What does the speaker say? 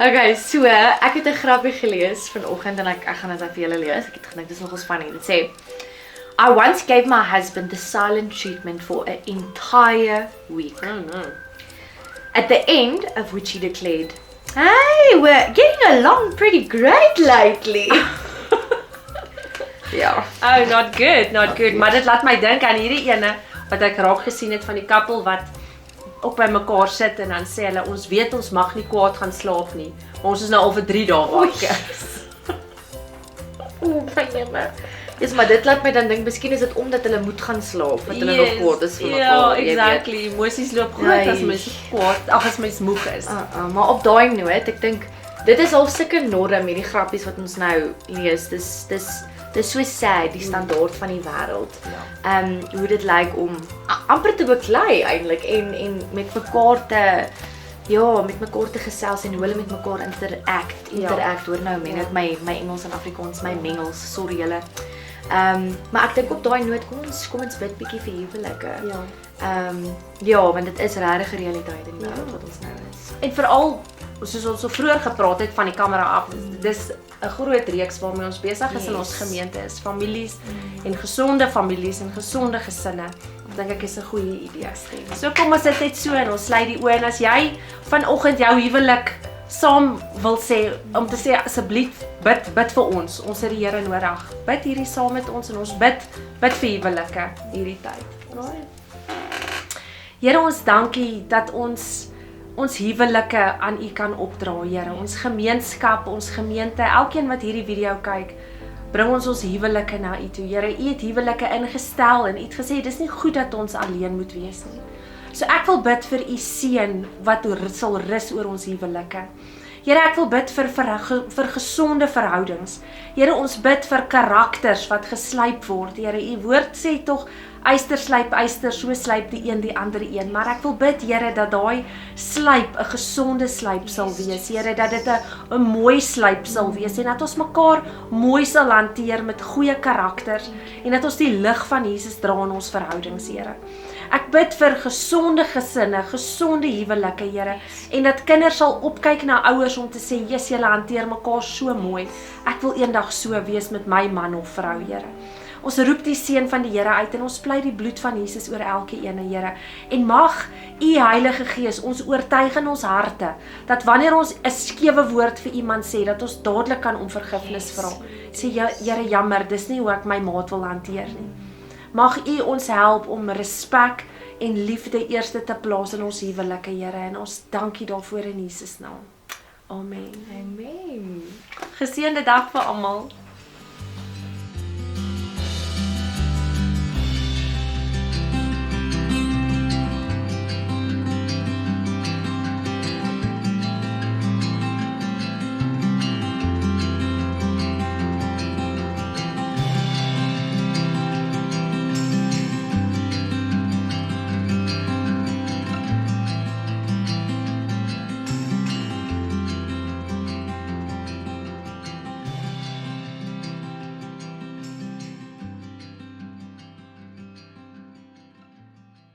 Okay, so ek het 'n grappie gelees vanoggend en ek gaan dit vir julle lees. Ek het gedink dit is nogals funny. Dit sê I once gave my husband the silent treatment for an entire week. Oh no. At the end of which he declared, "Hey, we're getting along pretty great lately." Ja. Oh, not good. Maar dit laat my dink aan hierdie ene wat ek raak gesien het van die koppel wat op by mekaar sit en dan sê hulle ons weet ons mag nie kwaad gaan slaap nie. Ons is nou al vir 3 dae wakker. Yes, maar dit laat my dan dink, miskien is dit omdat hulle moet gaan slaap, wat hulle nog kwaad is vir mekaar. Ja, exactly. Emosies loop groot as mens kwaad, as mens moeg is. Maar op daai noot, ek dink dit is al sulke norm hierdie grappies wat ons nou lees. Dis so sad die standaard van die wêreld. Ja. Hoe dit lyk om amper te beklei eintlik en met mekaar te met mekaar te gesels en hoe hulle met mekaar interact hoor nou men met my Engels en Afrikaans, my mengels, sorry julle. Maar ek dink op daai noot kom ons bid bietjie vir huwelike. Ja, want dit is regtig 'n realiteit in die wêreld wat ons nou is. En veral soos ons so vroeër gepraat het van die kamera af, dis 'n groot reeks waarmee ons besig is in ons gemeente is families en gesonde families en gesonde gesinne. Ek dink ek is 'n goeie idee. So kom ons sit net so en ons sluit die oë en as jy vanoggend jou huwelik saam wil sê om te sê asseblief bid vir ons. Ons het die Here nodig. Bid hierdie saam met ons en ons bid vir huwelike hierdie tyd. Right. Here, ons dankie dat ons huwelike aan U kan opdra, Here. Ons gemeenskap, ons gemeente, elkeen wat hierdie video kyk, bring ons huwelike na U toe. Here, U het huwelike ingestel en U het gesê dis nie goed dat ons alleen moet wees nie. So ek wil bid vir U seën wat sal rus oor ons huwelike. Here, ek wil bid vir gesonde verhoudings. Here, ons bid vir karakters wat geslyp word. Here, U woord sê tog yster slyp yster, so slyp die een die ander een. Maar ek wil bid, Here, dat daai slyp 'n gesonde slyp sal wees. Here, dat dit 'n mooi slyp sal wees en dat ons mekaar mooi sal hanteer met goeie karakters en dat ons die lig van Jesus dra in ons verhoudings, Here. Ek bid vir gesonde gesinne, gesonde huwelike, Here, en dat kinders sal opkyk na ouers om te sê, "Jesus, julle hanteer mekaar so mooi. Ek wil eendag so wees met my man of vrou, Here." Ons roep die seën van die Here uit en ons pleit die bloed van Jesus oor elke ene, Here. En mag U Heilige Gees ons oortuig in ons harte dat wanneer ons 'n skewe woord vir iemand sê, dat ons dadelik kan om vergifnis vra. Sê, Here, jammer, dis nie hoe ek my maat wil hanteer nie. Mag U ons help om respek en liefde eerste te plaas in ons huwelike, Here, en ons dankie daarvoor in Jesus naam. Amen. Amen. Geseënde dag vir almal.